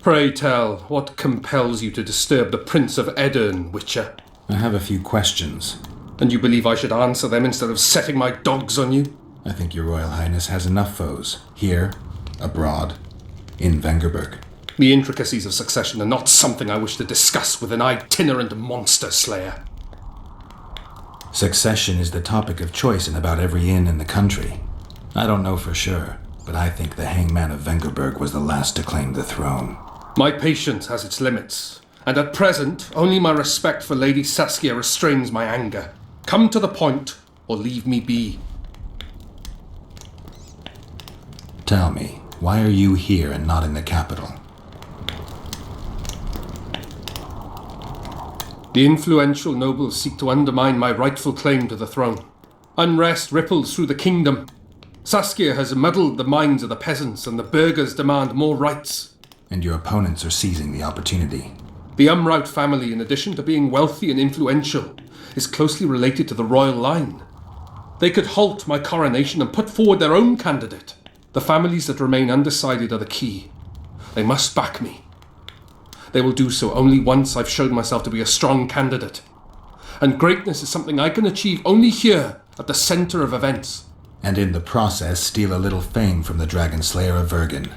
Pray tell, what compels you to disturb the Prince of Edern, Witcher? I have a few questions. And you believe I should answer them instead of setting my dogs on you? I think your Royal Highness has enough foes. Here, abroad, in Vengerberg. The intricacies of succession are not something I wish to discuss with an itinerant monster slayer. Succession is the topic of choice in about every inn in the country. I don't know for sure, but I think the hangman of Vengerberg was the last to claim the throne. My patience has its limits, and at present, only my respect for Lady Saskia restrains my anger. Come to the point, or leave me be. Tell me, why are you here and not in the capital? The influential nobles seek to undermine my rightful claim to the throne. Unrest ripples through the kingdom. Saskia has muddled the minds of the peasants, and the burghers demand more rights. And your opponents are seizing the opportunity. The Umraut family, in addition to being wealthy and influential, is closely related to the royal line. They could halt my coronation and put forward their own candidate. The families that remain undecided are the key. They must back me. They will do so only once I've shown myself to be a strong candidate. And greatness is something I can achieve only here, at the center of events. And in the process, steal a little fame from the Dragon Slayer of Vergen.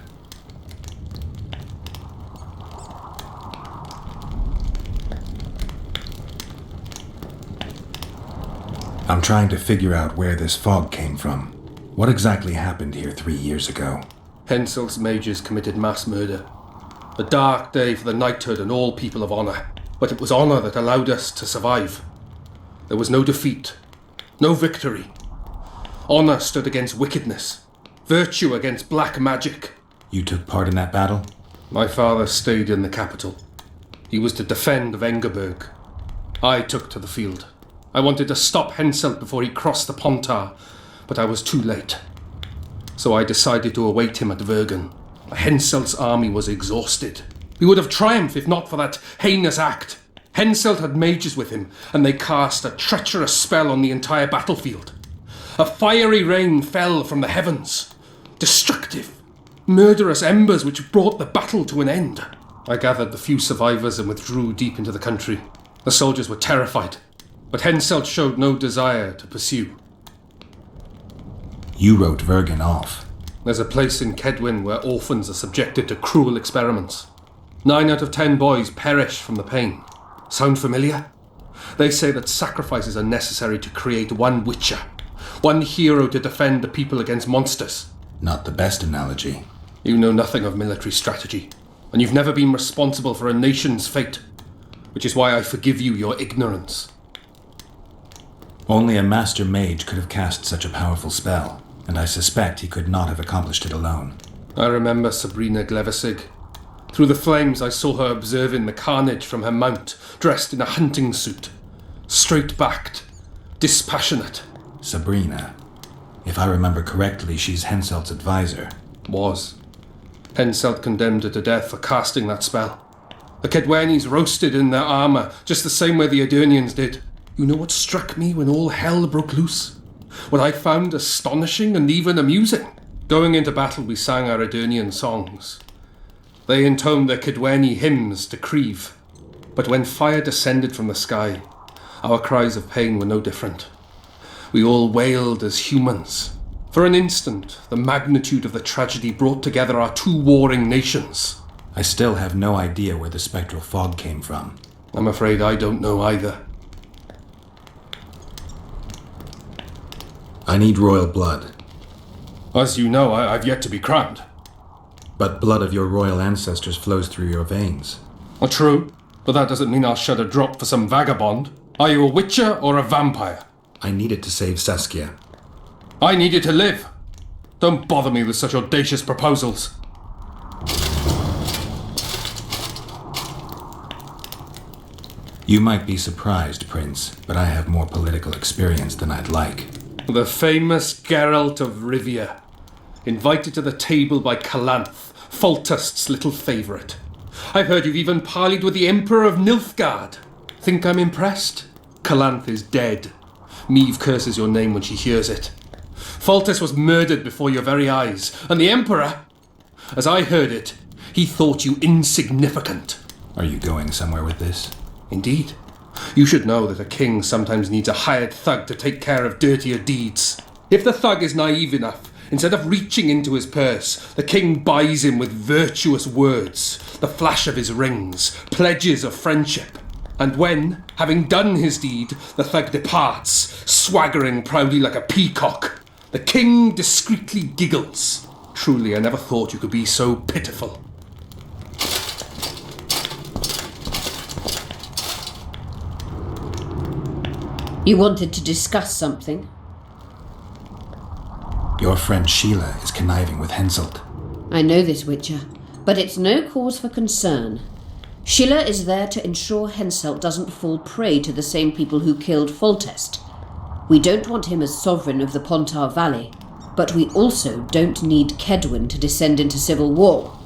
I'm trying to figure out where this fog came from. What exactly happened here 3 years ago? Henselt's mages committed mass murder. A dark day for the knighthood and all people of honor. But it was honor that allowed us to survive. There was no defeat, no victory. Honor stood against wickedness, virtue against black magic. You took part in that battle? My father stayed in the capital. He was to defend Vengerberg. I took to the field. I wanted to stop Henselt before he crossed the Pontar, but I was too late. So I decided to await him at Vergen. Henselt's army was exhausted. We would have triumphed if not for that heinous act. Henselt had mages with him, and they cast a treacherous spell on the entire battlefield. A fiery rain fell from the heavens. Destructive, murderous embers which brought the battle to an end. I gathered the few survivors and withdrew deep into the country. The soldiers were terrified, but Henselt showed no desire to pursue. You wrote Vergen off. There's a place in Kedwin where orphans are subjected to cruel experiments. 9 out of 10 boys perish from the pain. Sound familiar? They say that sacrifices are necessary to create one Witcher, one hero to defend the people against monsters. Not the best analogy. You know nothing of military strategy, and you've never been responsible for a nation's fate, which is why I forgive you your ignorance. Only a master mage could have cast such a powerful spell, and I suspect he could not have accomplished it alone. I remember Sabrina Glevesig. Through the flames I saw her observing the carnage from her mount, dressed in a hunting suit. Straight-backed, dispassionate. Sabrina. If I remember correctly, she's Henselt's advisor. Was. Henselt condemned her to death for casting that spell. The Kedwenis roasted in their armour, just the same way the Edurnians did. You know what struck me when all hell broke loose? What I found astonishing and even amusing? Going into battle, we sang our Edurnian songs. They intoned their Kedweni hymns to Creve. But when fire descended from the sky, our cries of pain were no different. We all wailed as humans. For an instant, the magnitude of the tragedy brought together our two warring nations. I still have no idea where the spectral fog came from. I'm afraid I don't know either. I need royal blood. As you know, I've yet to be crowned. But blood of your royal ancestors flows through your veins. Well, true, but that doesn't mean I'll shed a drop for some vagabond. Are you a witcher or a vampire? I need it to save Saskia. I need it to live. Don't bother me with such audacious proposals. You might be surprised, Prince, but I have more political experience than I'd like. The famous Geralt of Rivia, invited to the table by Calanth, Foltest's little favourite. I've heard you've even parleyed with the Emperor of Nilfgaard. Think I'm impressed? Calanth is dead. Meve curses your name when she hears it. Foltest was murdered before your very eyes, and the Emperor, as I heard it, He thought you insignificant. Are you going somewhere with this? Indeed. You should know that a king sometimes needs a hired thug to take care of dirtier deeds. If the thug is naive enough, instead of reaching into his purse, the king buys him with virtuous words, the flash of his rings, pledges of friendship. And when, having done his deed, the thug departs, swaggering proudly like a peacock, the king discreetly giggles. Truly, I never thought you could be so pitiful. You wanted to discuss something? Your friend Sheila is conniving with Henselt. I know this, Witcher, but it's no cause for concern. Sheila is there to ensure Henselt doesn't fall prey to the same people who killed Foltest. We don't want him as sovereign of the Pontar Valley, but we also don't need Kedwin to descend into civil war.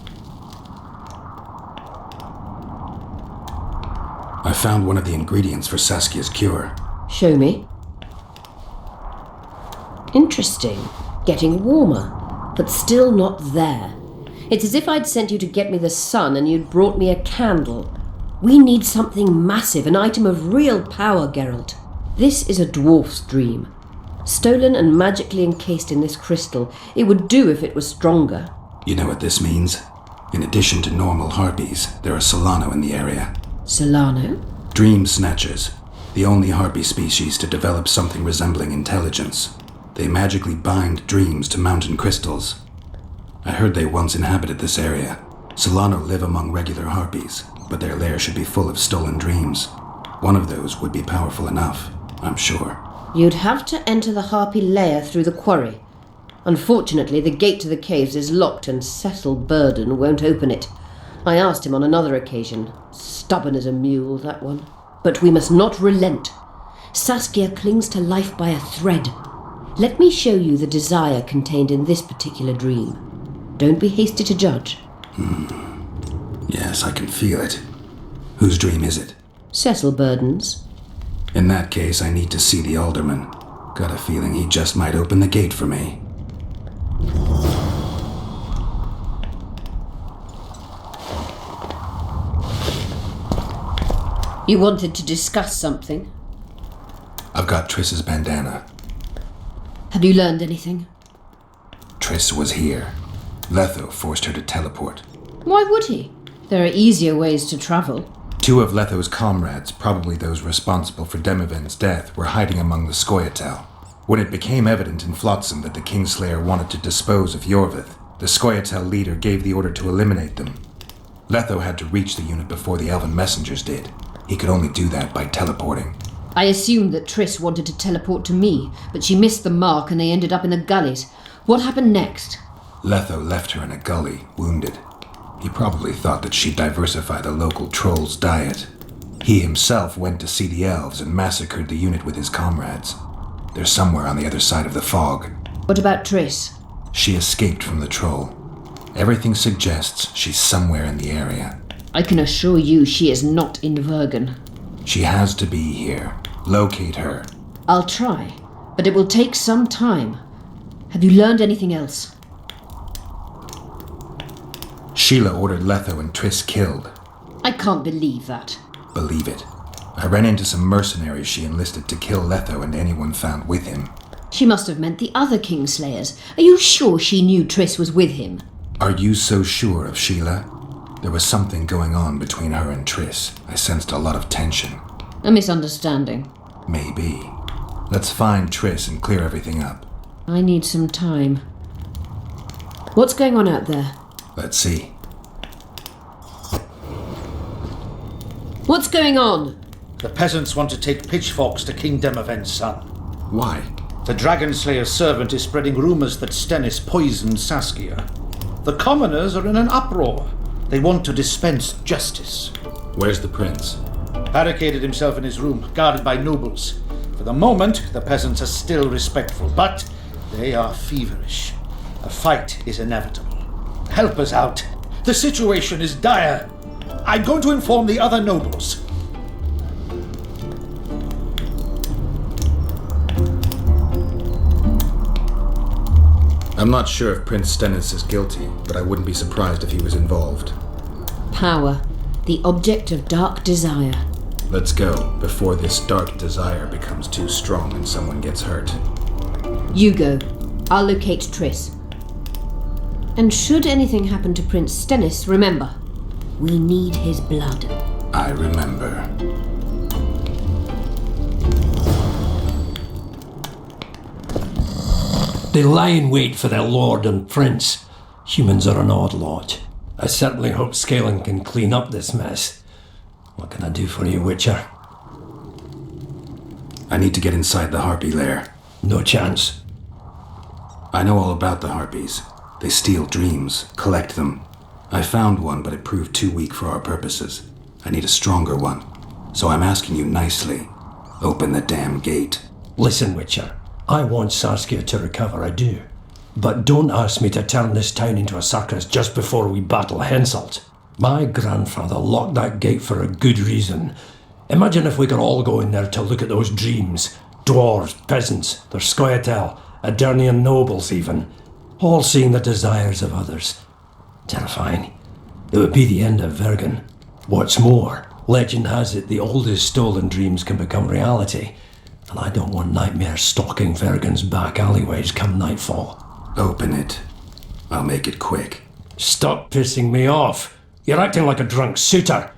I found one of the ingredients for Saskia's cure. Show me. Interesting. Getting warmer, but still not there. It's as if I'd sent you to get me the sun and you'd brought me a candle. We need something massive, an item of real power, Geralt. This is a dwarf's dream. Stolen and magically encased in this crystal, it would do if it was stronger. You know what this means? In addition to normal harpies, there are Solano in the area. Solano? Dream snatchers. The only harpy species to develop something resembling intelligence. They magically bind dreams to mountain crystals. I heard they once inhabited this area. Solano live among regular harpies, but their lair should be full of stolen dreams. One of those would be powerful enough, I'm sure. You'd have to enter the harpy lair through the quarry. Unfortunately, the gate to the caves is locked and Cecil Burden won't open it. I asked him on another occasion. Stubborn as a mule, that one. But we must not relent. Saskia clings to life by a thread. Let me show you the desire contained in this particular dream. Don't be hasty to judge. Yes, I can feel it. Whose dream is it? Cecil Burden's. In that case, I need to see the alderman. Got a feeling he just might open the gate for me. You wanted to discuss something? I've got Triss's bandana. Have you learned anything? Triss was here. Letho forced her to teleport. Why would he? There are easier ways to travel. 2 of Letho's comrades, probably those responsible for Demoven's death, were hiding among the Scoia'tael. When it became evident in Flotsam that the Kingslayer wanted to dispose of Iorveth, the Scoia'tael leader gave the order to eliminate them. Letho had to reach the unit before the elven messengers did. He could only do that by teleporting. I assumed that Triss wanted to teleport to me, but she missed the mark and they ended up in the gullies. What happened next? Letho left her in a gully, wounded. He probably thought that she'd diversify the local trolls' diet. He himself went to see the elves and massacred the unit with his comrades. They're somewhere on the other side of the fog. What about Triss? She escaped from the troll. Everything suggests she's somewhere in the area. I can assure you she is not in Vergen. She has to be here. Locate her. I'll try, but it will take some time. Have you learned anything else? Sheila ordered Letho and Triss killed. I can't believe that. Believe it. I ran into some mercenaries she enlisted to kill Letho and anyone found with him. She must have meant the other Kingslayers. Are you sure she knew Triss was with him? Are you so sure of Sheila? There was something going on between her and Triss. I sensed a lot of tension. A misunderstanding. Maybe. Let's find Triss and clear everything up. I need some time. What's going on out there? Let's see. What's going on? The peasants want to take pitchforks to King Demoven's son. Why? The Dragon Slayer's servant is spreading rumors that Stennis poisoned Saskia. The commoners are in an uproar. They want to dispense justice. Where's the prince? Barricaded himself in his room, guarded by nobles. For the moment, the peasants are still respectful, but they are feverish. A fight is inevitable. Help us out. The situation is dire. I'm going to inform the other nobles. I'm not sure if Prince Stennis is guilty, but I wouldn't be surprised if he was involved. Power, the object of dark desire. Let's go, before this dark desire becomes too strong and someone gets hurt. You go. I'll locate Triss. And should anything happen to Prince Stennis, remember, we need his blood. I remember. They lie in wait for their lord and prince. Humans are an odd lot. I certainly hope Scaling can clean up this mess. What can I do for you, Witcher? I need to get inside the harpy lair. No chance. I know all about the harpies. They steal dreams, collect them. I found one, but it proved too weak for our purposes. I need a stronger one. So I'm asking you nicely. Open the damn gate. Listen, Witcher. I want Saskia to recover, I do. But don't ask me to turn this town into a circus just before we battle Henselt. My grandfather locked that gate for a good reason. Imagine if we could all go in there to look at those dreams. Dwarves, peasants, their scoia'tael, Adernian nobles even. All seeing the desires of others. Terrifying. It would be the end of Vergen. What's more, legend has it the oldest stolen dreams can become reality. And I don't want nightmares stalking Vergen's back alleyways come nightfall. Open it. I'll make it quick. Stop pissing me off. You're acting like a drunk suitor.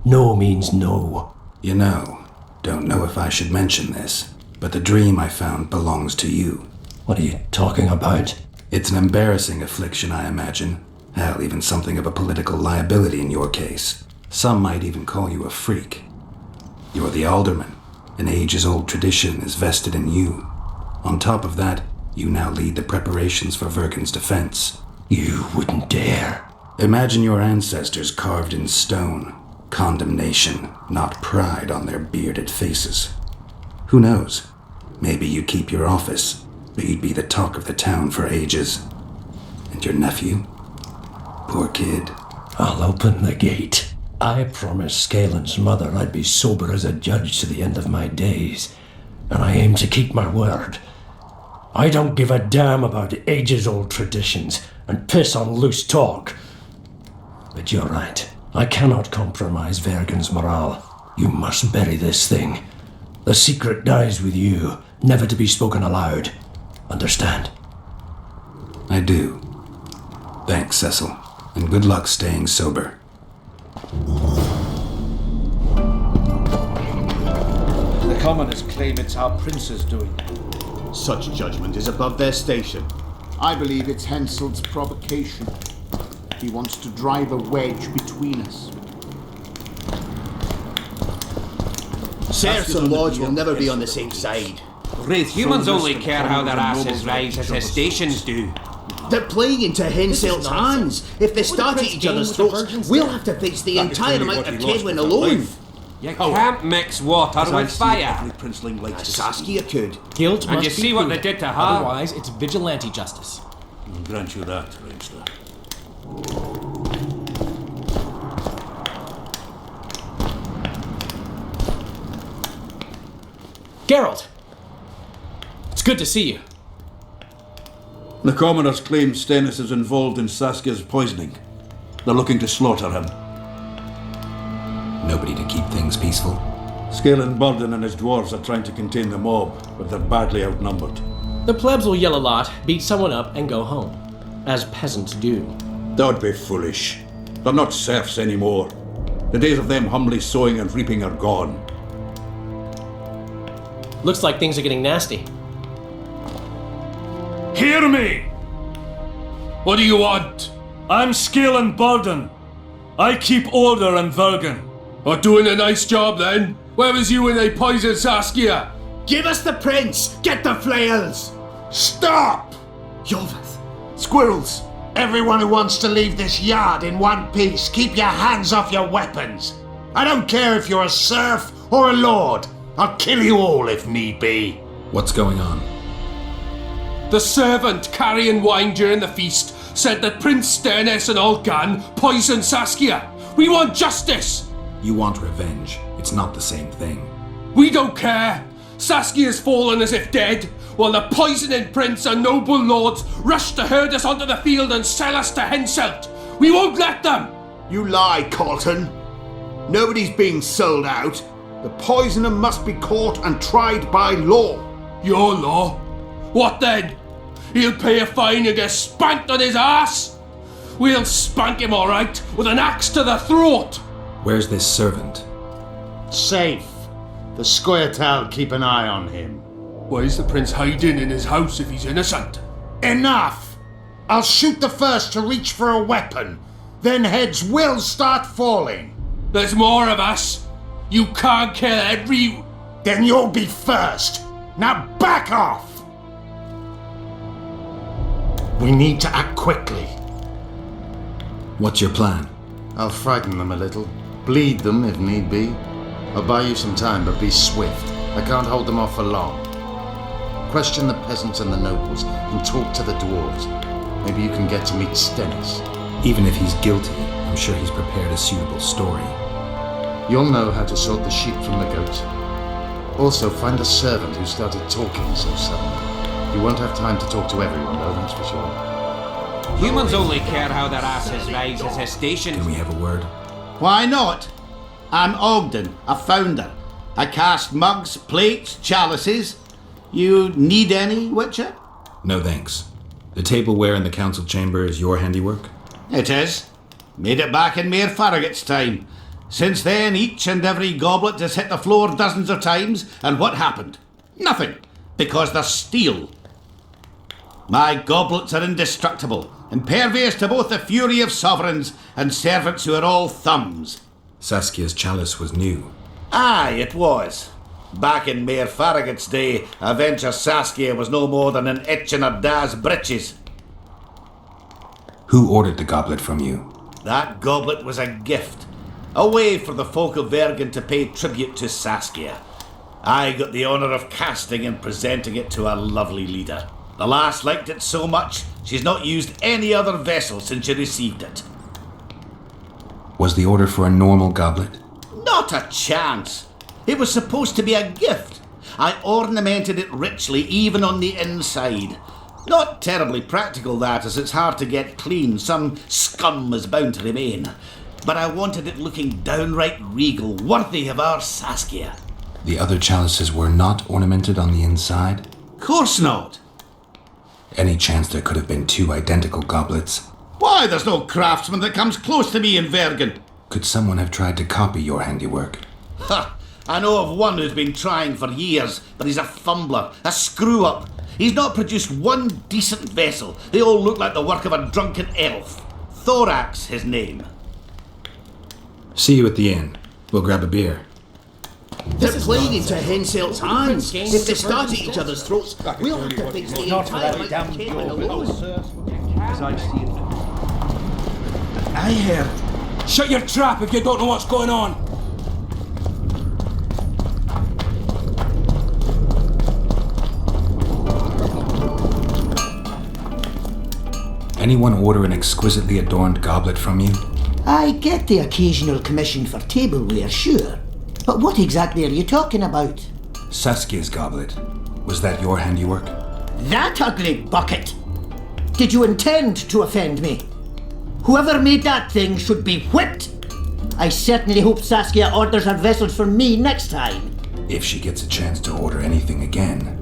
No means no. You know, don't know if I should mention this, but the dream I found belongs to you. What are you talking about? It's an embarrassing affliction, I imagine. Hell, even something of a political liability in your case. Some might even call you a freak. You're the alderman. An ages-old tradition is vested in you. On top of that, you now lead the preparations for Vergen's defense. You wouldn't dare. Imagine your ancestors carved in stone. Condemnation, not pride on their bearded faces. Who knows? Maybe you keep your office, but you'd be the talk of the town for ages. And your nephew? Poor kid. I'll open the gate. I promised Scalen's mother I'd be sober as a judge to the end of my days, and I aim to keep my word. I don't give a damn about ages-old traditions and piss on loose talk. But you're right. I cannot compromise Vergen's morale. You must bury this thing. The secret dies with you, never to be spoken aloud. Understand? I do. Thanks, Cecil, and good luck staying sober. The commoners claim it's our prince's doing. Such judgment is above their station. I believe it's Henselt's provocation. He wants to drive a wedge between us. Serfs and lords will never be on the same side. Humans only care how their asses rise as the stations do. They're playing into Henselt's hands. If they start at each other's throats, we'll have to face the entire amount of Kedwin alone. You can't mix water with fire. Saskia could. Guilt And must you be see what proven. they did to her? Otherwise, it's vigilante justice. I'll grant you that, Ranger. Geralt! It's good to see you. The commoners claim Stennis is involved in Saskia's poisoning. They're looking to slaughter him. Nobody to keep things peaceful. Scalen Burden and his dwarves are trying to contain the mob, but they're badly outnumbered. The plebs will yell a lot, beat someone up, and go home. As peasants do. That'd be foolish. They're not serfs anymore. The days of them humbly sowing and reaping are gone. Looks like things are getting nasty. Hear me! What do you want? I'm Scalen Burden. I keep order in Vergen. Or doing a nice job then? Where was you when they poisoned Saskia? Give us the prince! Get the flails! Stop! Iorveth! Squirrels! Everyone who wants to leave this yard in one piece, keep your hands off your weapons. I don't care if you're a serf or a lord. I'll kill you all if need be. What's going on? The servant carrying wine during the feast said that Prince Stennis and Olgan poisoned Saskia. We want justice! You want revenge. It's not the same thing. We don't care. Saskia's fallen as if dead. while the poisoning prince and noble lords rush to herd us onto the field and sell us to Henselt. We won't let them! You lie, Colton. Nobody's being sold out. The poisoner must be caught and tried by law. Your law? What then? He'll pay a fine and get spanked on his ass? We'll spank him all right, with an axe to the throat. Where's this servant? Safe. The Scoia'tael keep an eye on him. Why is the prince hiding in his house if he's innocent? Enough! I'll shoot the first to reach for a weapon. Then heads will start falling. There's more of us. You can't kill every... Then you'll be first. Now back off! We need to act quickly. What's your plan? I'll frighten them a little. Bleed them if need be. I'll buy you some time, but be swift. I can't hold them off for long. Question the peasants and the nobles, and talk to the dwarves. Maybe you can get to meet Stennis. Even if he's guilty, I'm sure he's prepared a suitable story. You'll know how to sort the sheep from the goats. Also, find the servant who started talking so suddenly. You won't have time to talk to everyone, though, that's for sure. Humans only care how their asses rise as a station. Can we have a word? Why not? I'm Ogden, a founder. I cast mugs, plates, chalices. You need any, Witcher? No thanks. The tableware in the council chamber is your handiwork? It is. Made it back in Mayor Farragut's time. Since then, each and every goblet has hit the floor dozens of times, and what happened? Nothing, because they're steel. My goblets are indestructible, impervious to both the fury of sovereigns and servants who are all thumbs. Saskia's chalice was new. Aye, it was. Back in Mayor Farragut's day, a venture Saskia was no more than an itch in her da's breeches. Who ordered the goblet from you? That goblet was a gift. A way for the folk of Vergen to pay tribute to Saskia. I got the honour of casting and presenting it to our lovely leader. The lass liked it so much, she's not used any other vessel since she received it. Was the order for a normal goblet? Not a chance. It was supposed to be a gift. I ornamented it richly, even on the inside. Not terribly practical, that, as it's hard to get clean. Some scum is bound to remain. But I wanted it looking downright regal, worthy of our Saskia. The other chalices were not ornamented on the inside? Course not. Any chance there could have been two identical goblets? Why, there's no craftsman that comes close to me in Vergen. Could someone have tried to copy your handiwork? Ha! I know of one who's been trying for years, but he's a fumbler, a screw-up. He's not produced one decent vessel. They all look like the work of a drunken elf. Thorak's his name. See you at the inn. We'll grab a beer. They're playing into Henselt's hands. If they start at each other's throats, we'll have to fix the entire game alone. I heard. Shut your trap if you don't know what's going on! Anyone order an exquisitely adorned goblet from you? I get the occasional commission for tableware, sure. But what exactly are you talking about? Saskia's goblet. Was that your handiwork? That ugly bucket! Did you intend to offend me? Whoever made that thing should be whipped! I certainly hope Saskia orders her vessels from me next time. If she gets a chance to order anything again.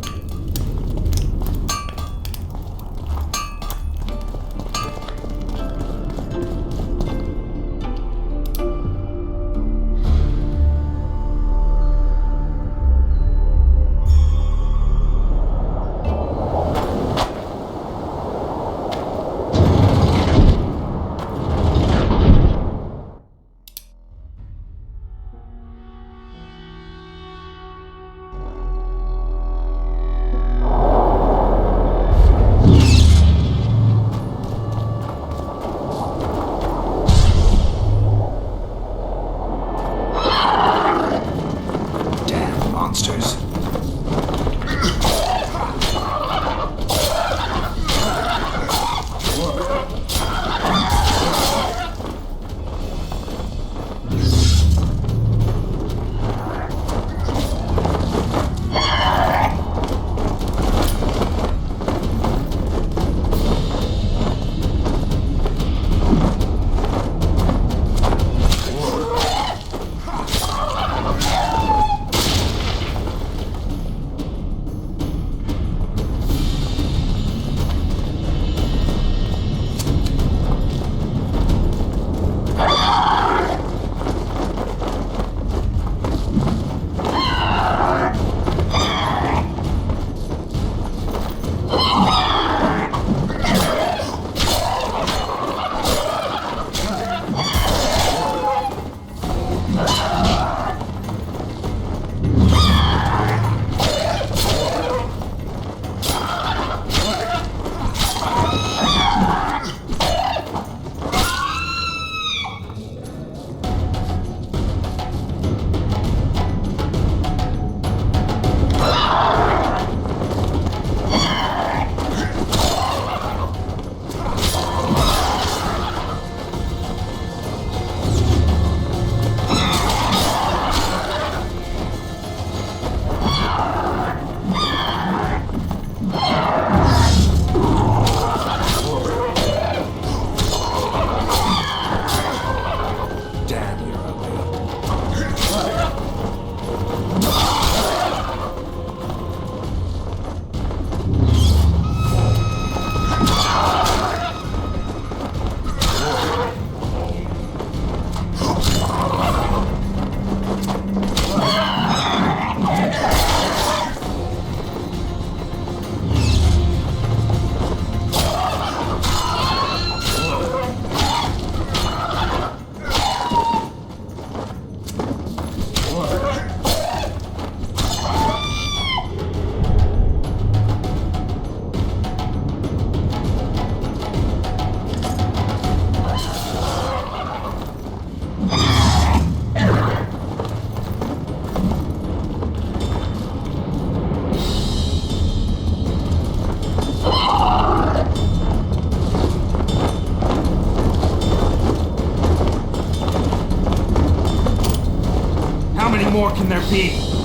more can there be?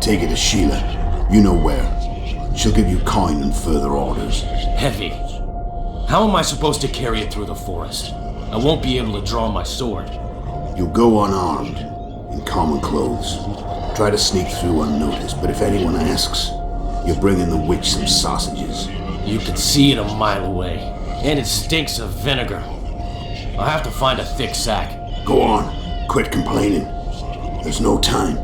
Take it to Sheila. You know where. She'll give you kind and further orders. Heavy. How am I supposed to carry it through the forest? I won't be able to draw my sword. You'll go unarmed, in common clothes. Try to sneak through unnoticed, but if anyone asks, you'll bring in the witch some sausages. You can see it a mile away, and it stinks of vinegar. I'll have to find a thick sack. Go on, quit complaining. There's no time.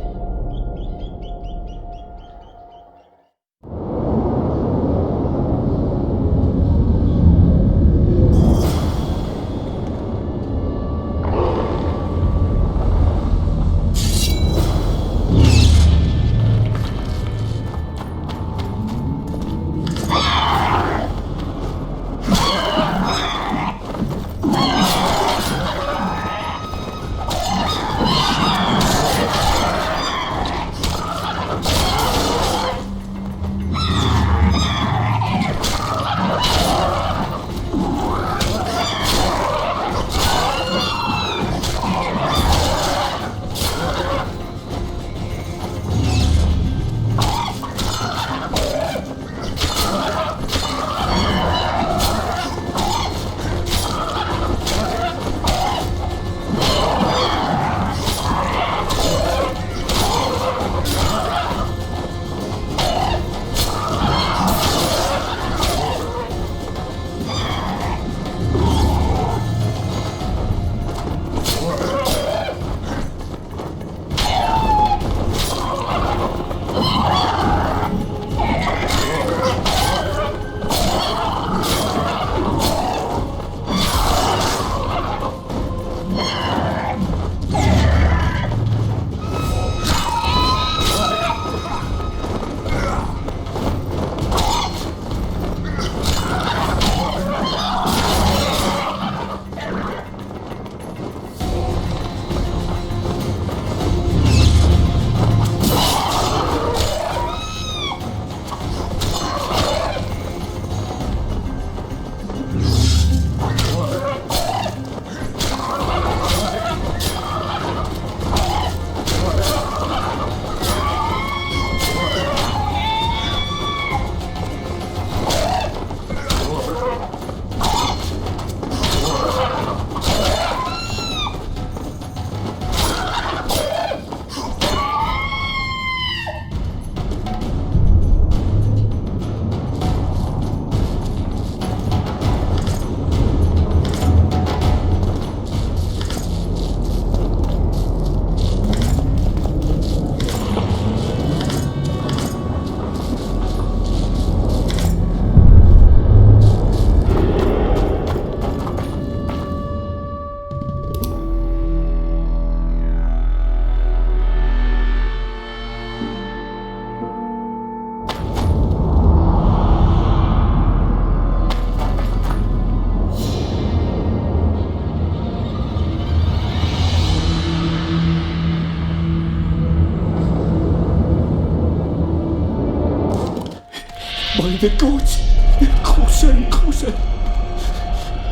By the gods, they're closer and closer.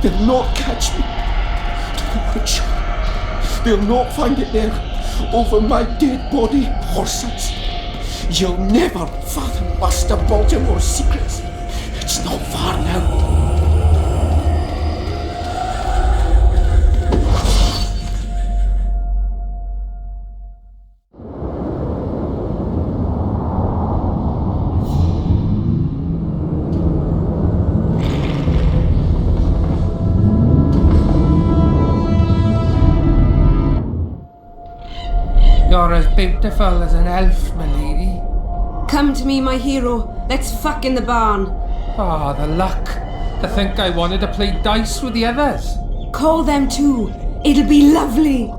They'll not catch me. The witch. They'll not find it there, over my dead body, horses. You'll never fathom Master Baltimore's secrets. It's not far now. You're as beautiful as an elf, my lady. Come to me, my hero. Let's fuck in the barn. Ah, the luck. To think I wanted to play dice with the others. Call them too. It'll be lovely.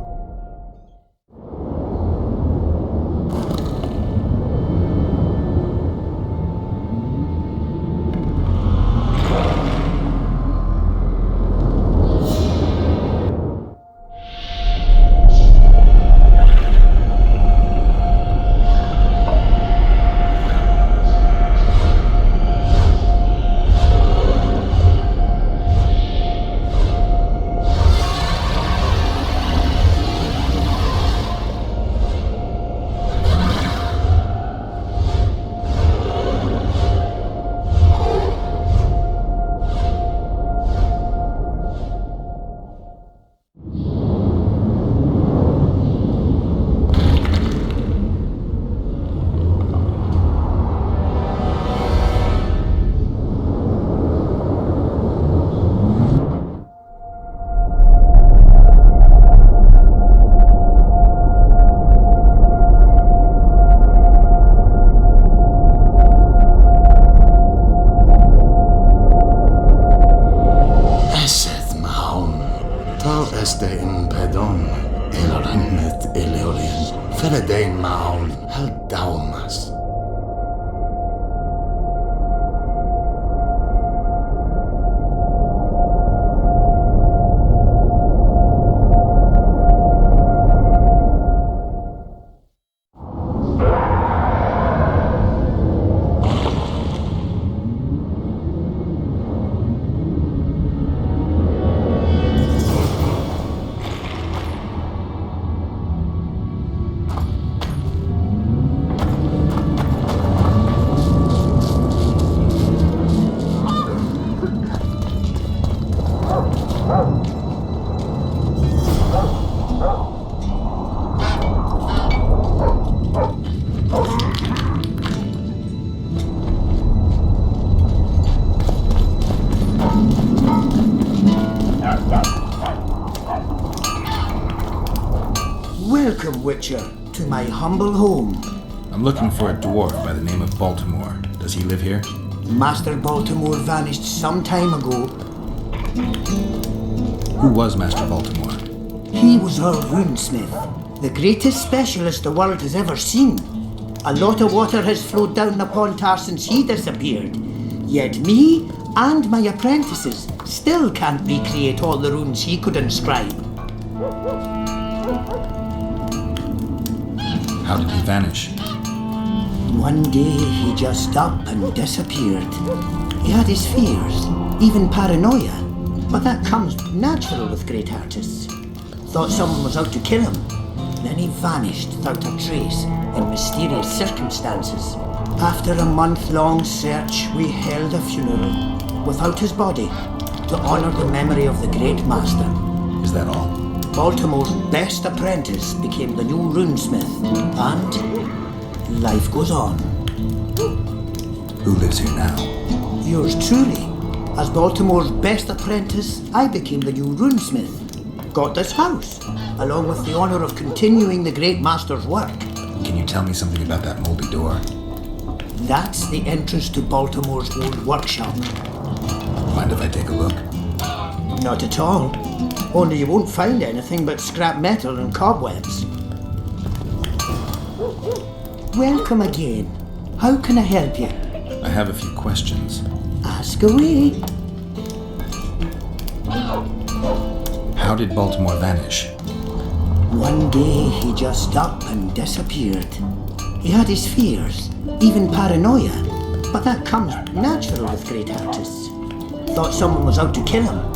Witcher, to my humble home. I'm looking for a dwarf by the name of Baltimore. Does he live here? Master Baltimore vanished some time ago. Who was Master Baltimore? He was our runesmith, the greatest specialist the world has ever seen. A lot of water has flowed down the Pontar since he disappeared. Yet me and my apprentices still can't recreate all the runes he could inscribe. How did he vanish? One day he just up and disappeared. He had his fears, even paranoia, but that comes natural with great artists. Thought someone was out to kill him. Then he vanished without a trace in mysterious circumstances. After a month-long search, we held a funeral without his body to honor the memory of the great master. Is that all? Baltimore's best apprentice became the new runesmith, and life goes on. Who lives here now? Yours truly. As Baltimore's best apprentice, I became the new runesmith. Got this house, along with the honor of continuing the great master's work. Can you tell me something about that moldy door? That's the entrance to Baltimore's old workshop. Mind if I take a look? Not at all. Only you won't find anything but scrap metal and cobwebs. Welcome again. How can I help you? I have a few questions. Ask away. How did Baltimore vanish? One day he just up and disappeared. He had his fears, even paranoia, but that comes natural with great artists. Thought someone was out to kill him.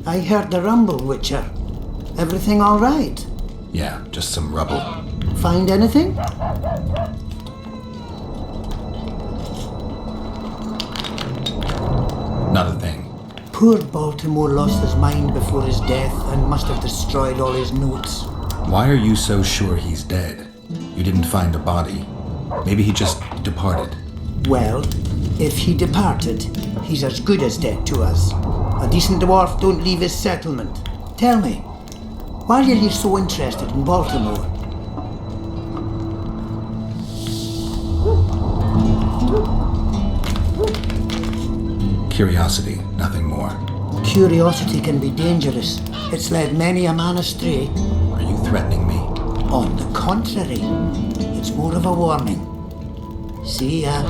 I heard the rumble, Witcher. Everything all right? Yeah, just some rubble. Find anything? Not a thing. Poor Baltimore lost his mind before his death and must have destroyed all his notes. Why are you so sure he's dead? You didn't find a body. Maybe he just departed. Well, if he departed, he's as good as dead to us. A decent dwarf don't leave his settlement. Tell me, why are you so interested in Baltimore? Curiosity, nothing more. Curiosity can be dangerous. It's led many a man astray. Are you threatening me? On the contrary, it's more of a warning. See ya.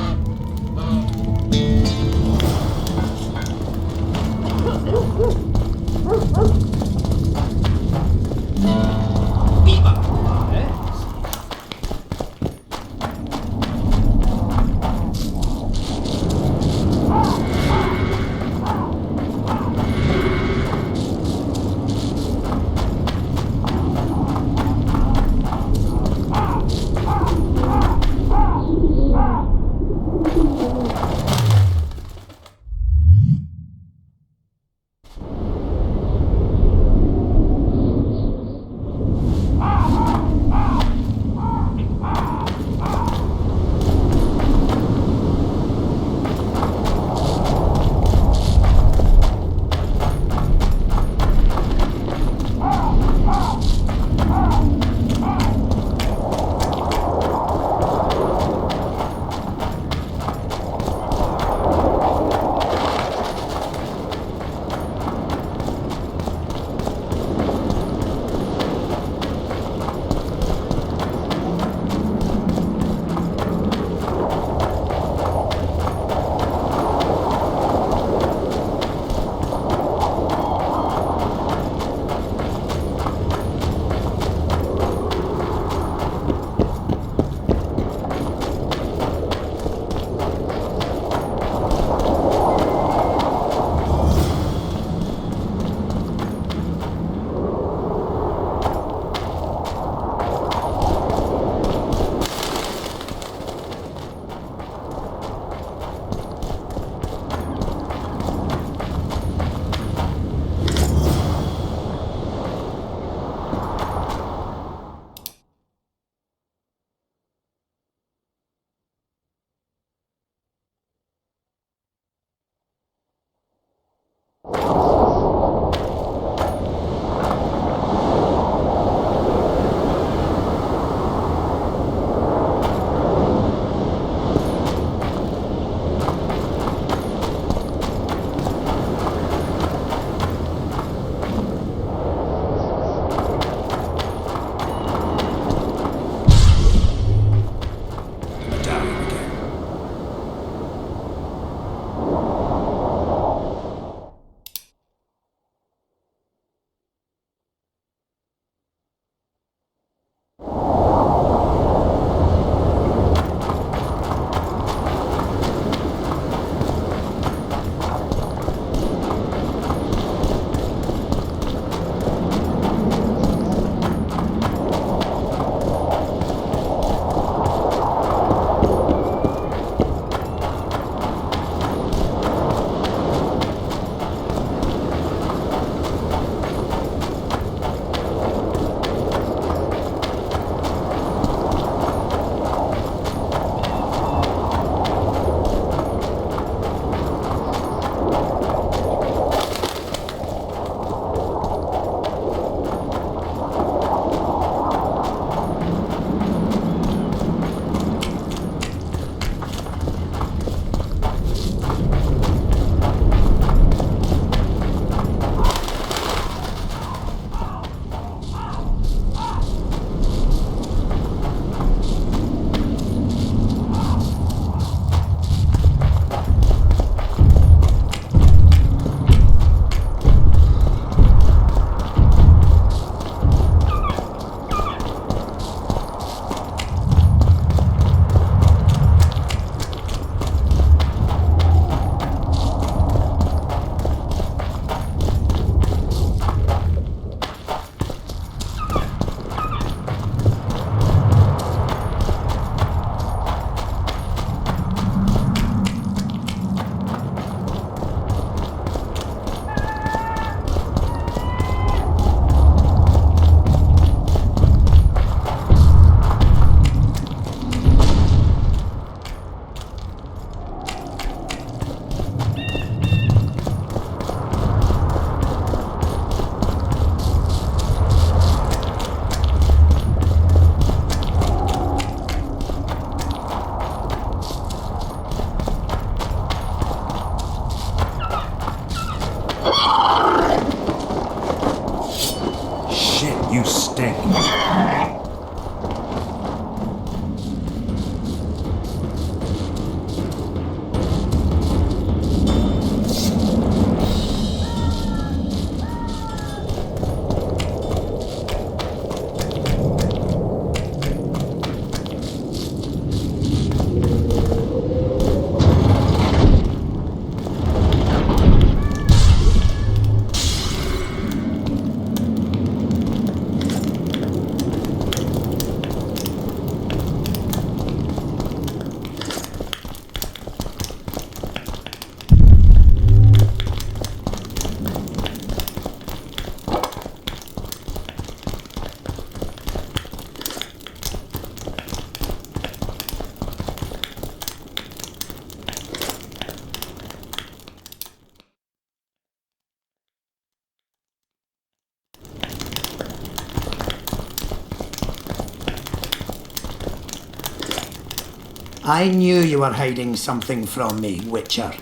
I knew you were hiding something from me, Witcher.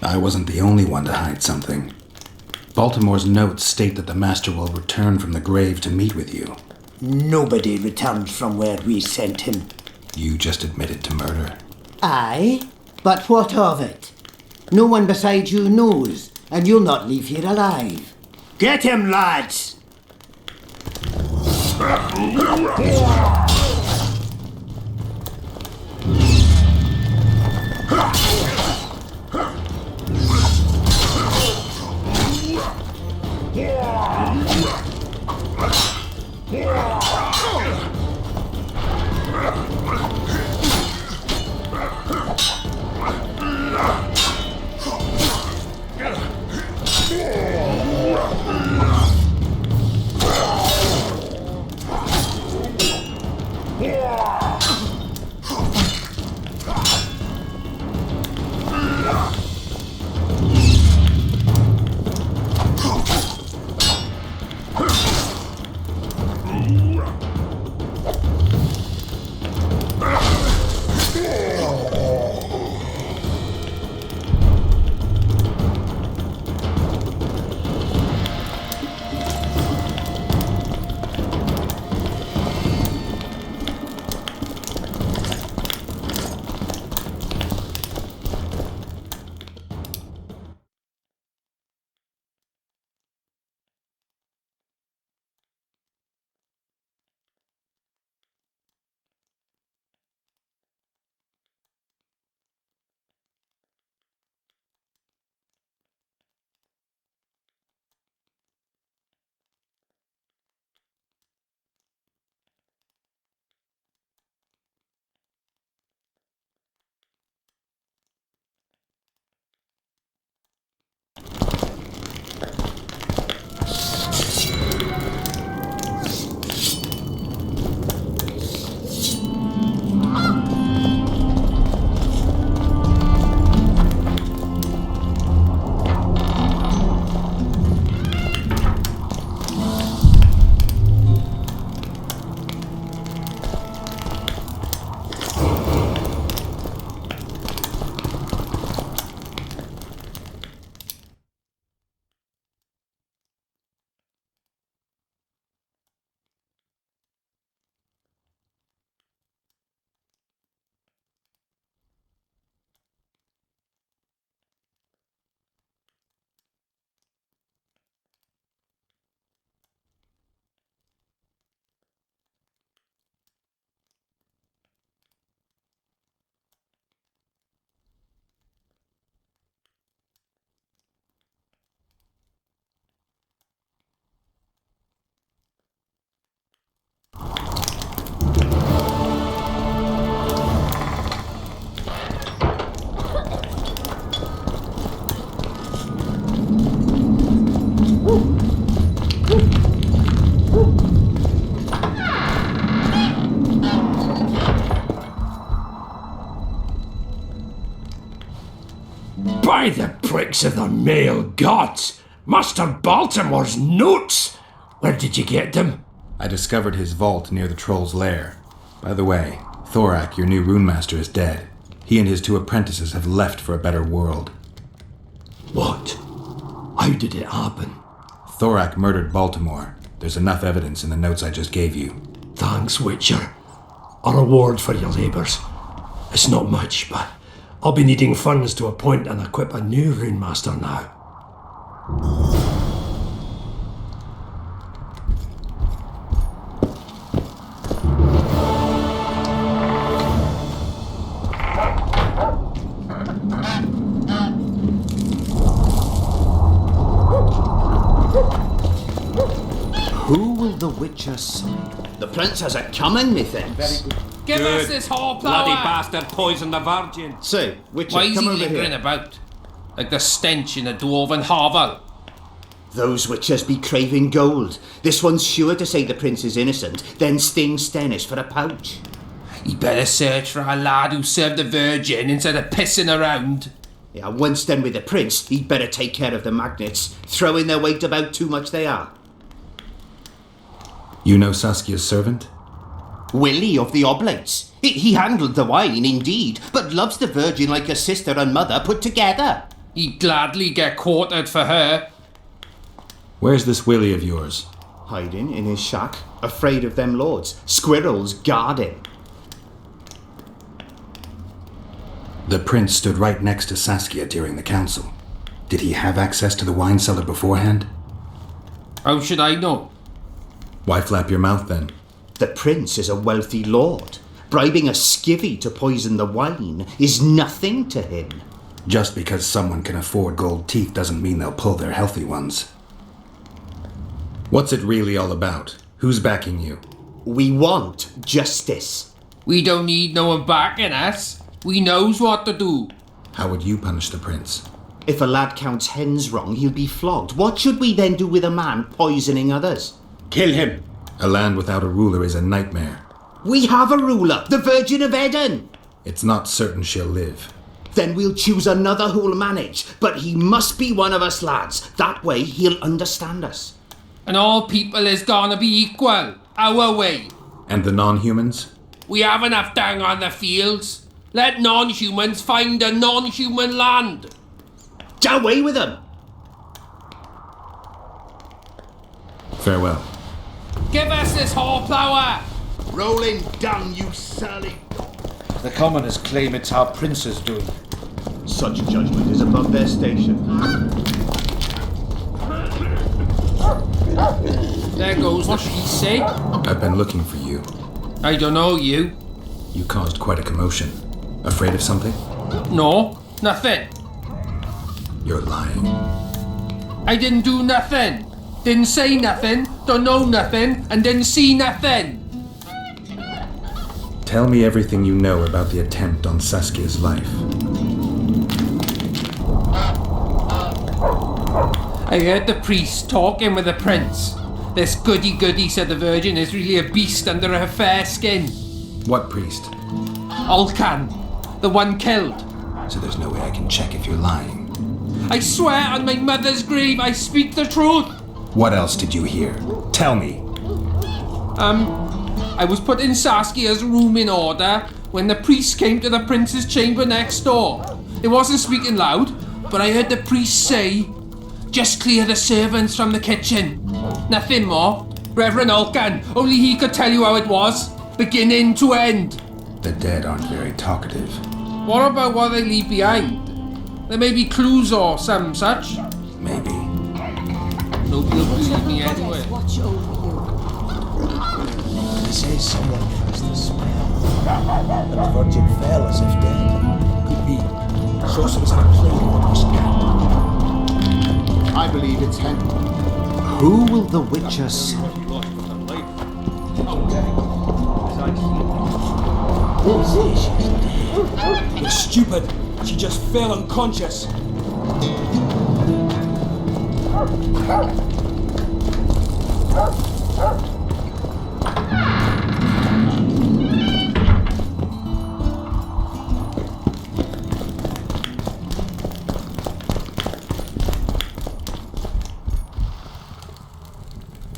I wasn't the only one to hide something. Baltimore's notes state that the Master will return from the grave to meet with you. Nobody returned from where we sent him. You just admitted to murder. Aye, but what of it? No one besides you knows, and you'll not leave here alive. Get him, lads! By the pricks of the male gods! Master Baltimore's notes! Where did you get them? I discovered his vault near the troll's lair. By the way, Thorak, your new runemaster, is dead. He and his 2 apprentices have left for a better world. What? How did it happen? Thorak murdered Baltimore. There's enough evidence in the notes I just gave you. Thanks, Witcher. A reward for your labours. It's not much, but I'll be needing funds to appoint and equip a new runemaster now. Who will the Witcher see? The prince has it coming, methinks. Very good. Give us this horsepower! Bloody bastard poisoned the virgin. So, Witcher, Why is come he over lingering here. about? Like the stench in a dwarven hovel. Those witches be craving gold. This one's sure to say the prince is innocent, then sting Stennis for a pouch. You better search for a lad who served the virgin instead of pissing around. Yeah, once done with the prince, he'd better take care of the magnets. Throwing their weight about too much they are. You know Saskia's servant? Willie of the Oblates. He handled the wine, indeed, but loves the Virgin like a sister and mother put together. He'd gladly get quartered for her. Where's this Willie of yours? Hiding in his shack, afraid of them lords. Squirrels guarding. The prince stood right next to Saskia during the council. Did he have access to the wine cellar beforehand? How should I know? Why flap your mouth then? The prince is a wealthy lord. Bribing a skivvy to poison the wine is nothing to him. Just because someone can afford gold teeth doesn't mean they'll pull their healthy ones. What's it really all about? Who's backing you? We want justice. We don't need no one backing us. We knows what to do. How would you punish the prince? If a lad counts hens wrong, he'll be flogged. What should we then do with a man poisoning others? Kill him. A land without a ruler is a nightmare. We have a ruler, the Virgin of Eden. It's not certain she'll live. Then we'll choose another who'll manage, but he must be one of us lads. That way he'll understand us. And all people is gonna be equal, our way. And the non-humans? We have enough down on the fields. Let non-humans find a non-human land. Away with them. Farewell. Give us this horsepower. Rolling down, you surly... The commoners claim it's our prince's doing. Such judgment is above their station. There goes what she say. I've been looking for you. I don't know you. You caused quite a commotion. Afraid of something? No, nothing. You're lying. I didn't do nothing. Didn't say nothing, don't know nothing, and didn't see nothing. Tell me everything you know about the attempt on Saskia's life. I heard the priest talking with the prince. This goody-goody, said the Virgin, is really a beast under her fair skin. What priest? Alcan, the one killed. So there's no way I can check if you're lying. I swear on my mother's grave I speak the truth. What else did you hear? Tell me. I was put in Saskia's room in order when the priest came to the prince's chamber next door. It wasn't speaking loud, but I heard the priest say, "Just clear the servants from the kitchen." Nothing more. Reverend Alcan, only he could tell you how it was, beginning to end. The dead aren't very talkative. What about what they leave behind? There may be clues or some such. Maybe. Nobody will believe me anyway. Watch over you. They say someone cast the spell, and the Virgin fell as if dead. Could be. Sorcerers have played with us now. I believe it's him. Who will the Witcher send? You're stupid. She just fell unconscious.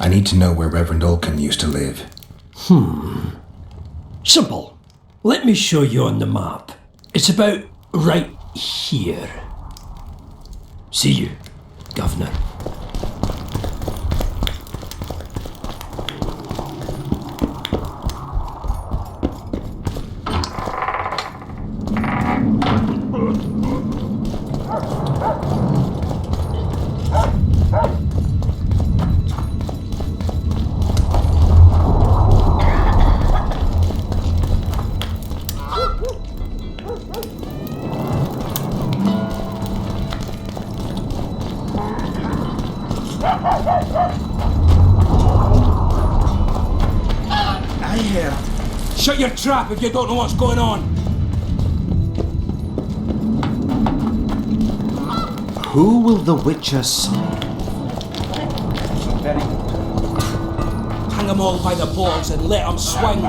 I need to know where Reverend Olcan used to live. Simple. Let me show you on the map. It's about right here. See you, Governor. Shut your trap if you don't know what's going on. Who will the Witcher send? Hang them all by the balls and let them swing.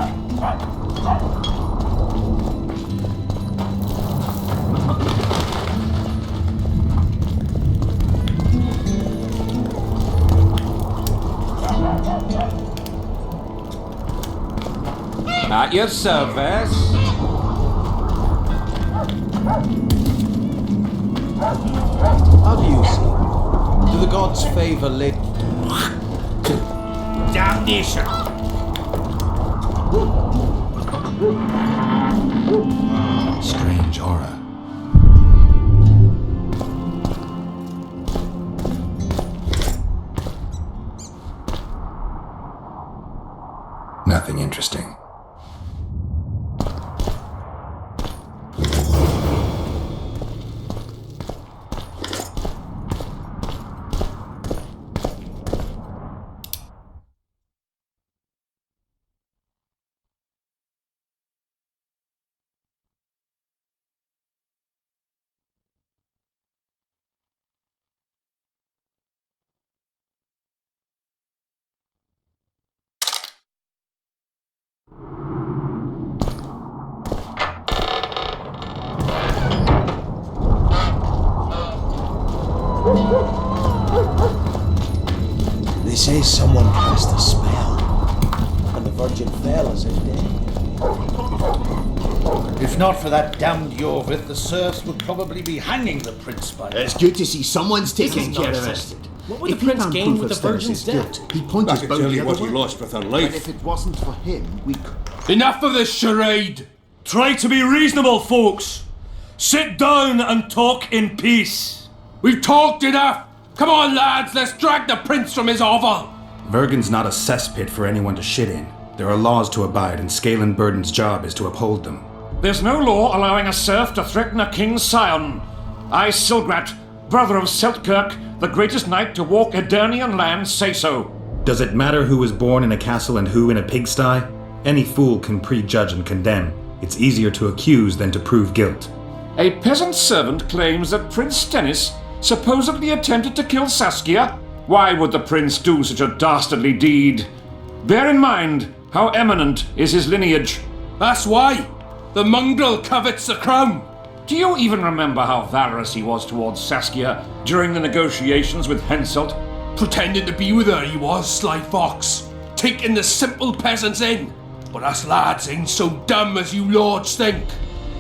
At your service. How do you see? Do the gods favor late? Damnation! Strange aura. Nothing interesting. They say someone cast a spell, and the Virgin fell as if dead. If not for that damned C.IORVETH, the serfs would probably be hanging the prince by now. It's good to see someone's taking care of it. What would the prince gain with the Virgin's death? He pointed I can tell you what he lost with her life. And if it wasn't for him, we could... Enough of this charade! Try to be reasonable, folks! Sit down and talk in peace! We've talked enough! Come on, lads, let's drag the prince from his hovel! Vergen's not a cesspit for anyone to shit in. There are laws to abide, and Scalen Burden's job is to uphold them. There's no law allowing a serf to threaten a king's scion. I, Silgrat, brother of Seltkirk, the greatest knight to walk Edirnian land, say so. Does it matter who was born in a castle and who in a pigsty? Any fool can prejudge and condemn. It's easier to accuse than to prove guilt. A peasant servant claims that Prince Stennis supposedly attempted to kill Saskia. Why would the prince do such a dastardly deed? Bear in mind how eminent is his lineage. That's why! The mongrel covets the crown! Do you even remember how valorous he was towards Saskia during the negotiations with Henselt? Pretending to be with her he was, sly fox. Taking the simple peasants in. But us lads ain't so dumb as you lords think.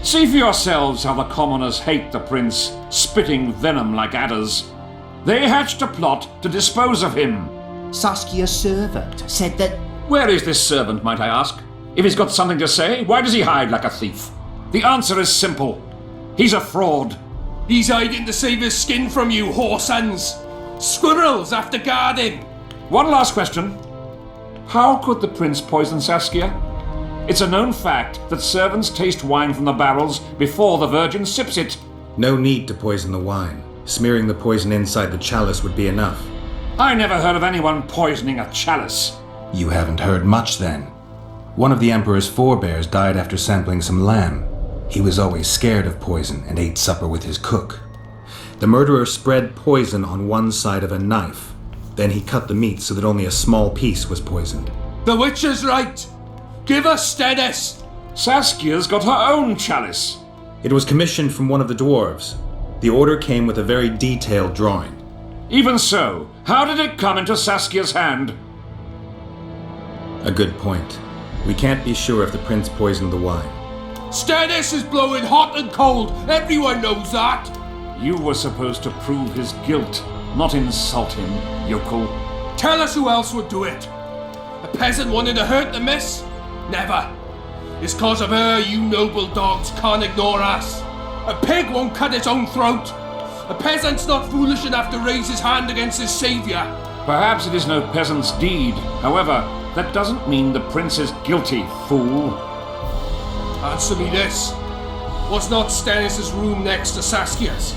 See for yourselves how the commoners hate the prince, spitting venom like adders. They hatched a plot to dispose of him. Saskia's servant said that... Where is this servant, might I ask? If he's got something to say, why does he hide like a thief? The answer is simple. He's a fraud. He's hiding to save his skin from you, whoresons. Squirrels have to guard him. One last question. How could the prince poison Saskia? It's a known fact that servants taste wine from the barrels before the Virgin sips it. No need to poison the wine. Smearing the poison inside the chalice would be enough. I never heard of anyone poisoning a chalice. You haven't heard much then. One of the Emperor's forebears died after sampling some lamb. He was always scared of poison and ate supper with his cook. The murderer spread poison on one side of a knife. Then he cut the meat so that only a small piece was poisoned. The witch is right. Give us Stennis. Saskia's got her own chalice. It was commissioned from one of the dwarves. The order came with a very detailed drawing. Even so, how did it come into Saskia's hand? A good point. We can't be sure if the prince poisoned the wine. Stennis is blowing hot and cold. Everyone knows that. You were supposed to prove his guilt, not insult him, yokel. Tell us who else would do it. A peasant wanting to hurt the miss? Never. It's cause of her you noble dogs can't ignore us. A pig won't cut its own throat. A peasant's not foolish enough to raise his hand against his saviour. Perhaps it is no peasant's deed. However, that doesn't mean the prince is guilty, fool. Answer me this. Was not Stennis' room next to Saskia's?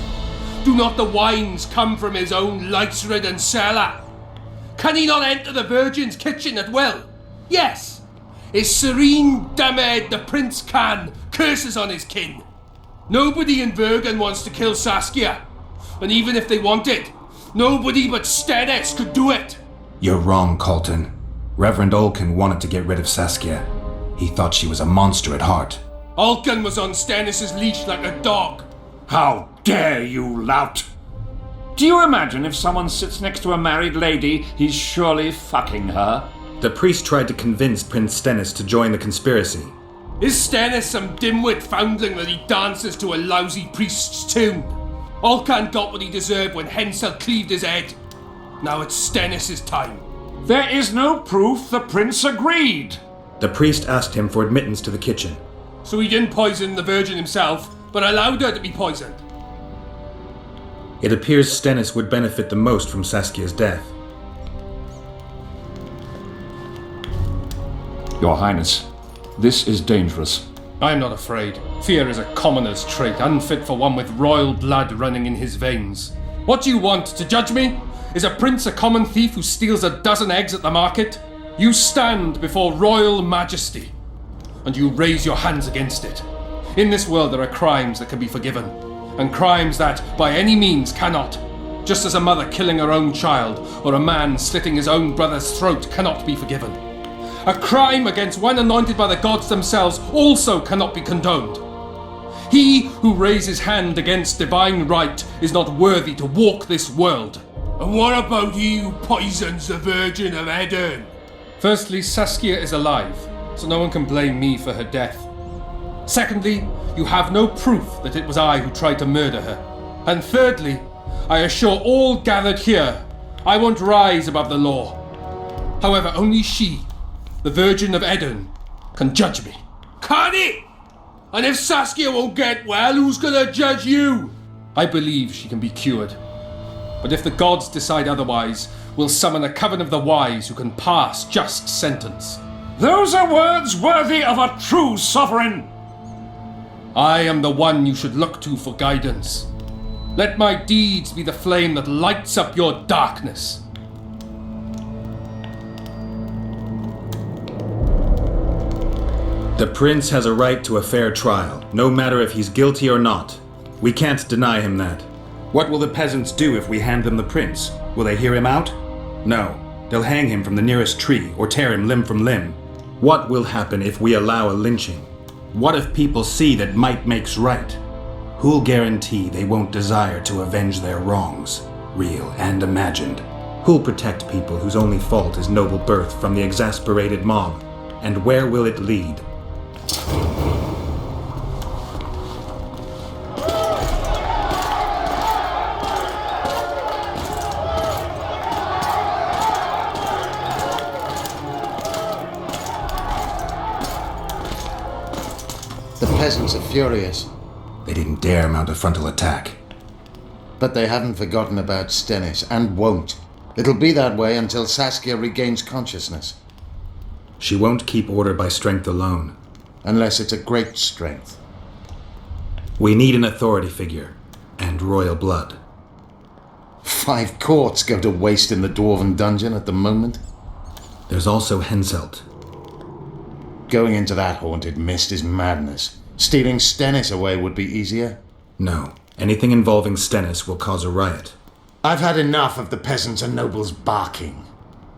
Do not the wines come from his own lice-ridden cellar? Can he not enter the Virgin's kitchen at will? Yes. His serene dumbhead the prince can, curses on his kin. Nobody in Vergen wants to kill Saskia. And even if they wanted, nobody but Stennis could do it. You're wrong, Colton. Reverend Olkin wanted to get rid of Saskia. He thought she was a monster at heart. Olkin was on Stennis' leash like a dog. How dare you, lout! Do you imagine if someone sits next to a married lady, he's surely fucking her? The priest tried to convince Prince Stennis to join the conspiracy. Is Stennis some dimwit foundling that he dances to a lousy priest's tune? Olcan got what he deserved when Hensel cleaved his head. Now it's Stennis' time. There is no proof the prince agreed. The priest asked him for admittance to the kitchen. So he didn't poison the Virgin himself, but allowed her to be poisoned. It appears Stennis would benefit the most from Saskia's death. Your Highness, this is dangerous. I am not afraid. Fear is a commoner's trait, unfit for one with royal blood running in his veins. What do you want, to judge me? Is a prince a common thief who steals a dozen eggs at the market? You stand before royal majesty, and you raise your hands against it. In this world there are crimes that can be forgiven, and crimes that, by any means, cannot. Just as a mother killing her own child, or a man slitting his own brother's throat cannot be forgiven. A crime against one anointed by the gods themselves also cannot be condoned. He who raises hand against divine right is not worthy to walk this world. And what about he who poisons the Virgin of Eden? Firstly, Saskia is alive, so no one can blame me for her death. Secondly, you have no proof that it was I who tried to murder her. And thirdly, I assure all gathered here, I won't rise above the law. However, only she, the Virgin of Eden, can judge me. Can it? And if Saskia won't get well, who's gonna judge you? I believe she can be cured. But if the gods decide otherwise, we'll summon a coven of the wise who can pass just sentence. Those are words worthy of a true sovereign. I am the one you should look to for guidance. Let my deeds be the flame that lights up your darkness. The prince has a right to a fair trial, no matter if he's guilty or not. We can't deny him that. What will the peasants do if we hand them the prince? Will they hear him out? No. They'll hang him from the nearest tree or tear him limb from limb. What will happen if we allow a lynching? What if people see that might makes right? Who'll guarantee they won't desire to avenge their wrongs, real and imagined? Who'll protect people whose only fault is noble birth from the exasperated mob? And where will it lead? The peasants are furious. They didn't dare mount a frontal attack. But they haven't forgotten about Stennis, and won't. It'll be that way until Saskia regains consciousness. She won't keep order by strength alone. Unless it's a great strength. We need an authority figure, and royal blood. 5 courts go to waste in the Dwarven dungeon at the moment. There's also Henselt. Going into that haunted mist is madness. Stealing Stennis away would be easier. No. Anything involving Stennis will cause a riot. I've had enough of the peasants and nobles barking.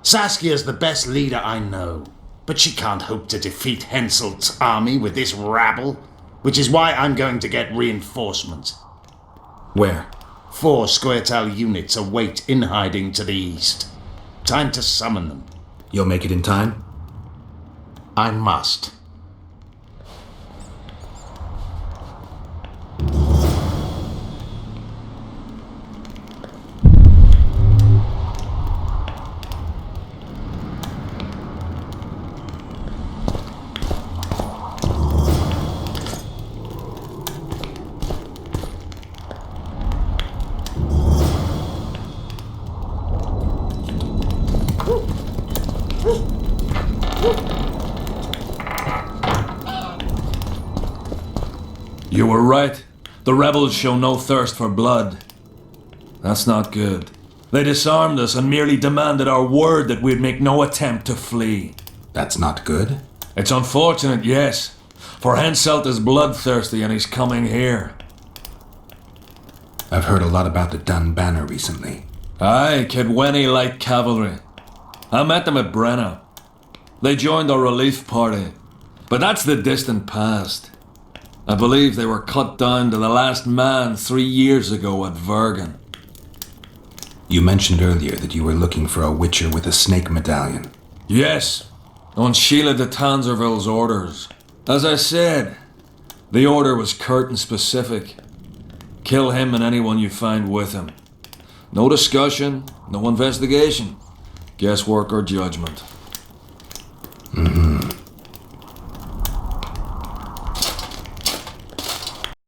Saskia's the best leader I know, but she can't hope to defeat Henselt's army with this rabble, which is why I'm going to get reinforcements. Where? 4 Squirtal units await in hiding to the east. Time to summon them. You'll make it in time? I must. You were right. The rebels show no thirst for blood. That's not good. They disarmed us and merely demanded our word that we'd make no attempt to flee. That's not good? It's unfortunate, yes. For Henselt is bloodthirsty and he's coming here. I've heard a lot about the Dun Banner recently. Aye, Kedweni Light Cavalry. I met them at Brenna. They joined our relief party. But that's the distant past. I believe they were cut down to the last man 3 years ago at Vergen. You mentioned earlier that you were looking for a witcher with a snake medallion. Yes, on Sheila de Tanzerville's orders. As I said, the order was curt and specific. Kill him and anyone you find with him. No discussion, no investigation. Guesswork or judgment.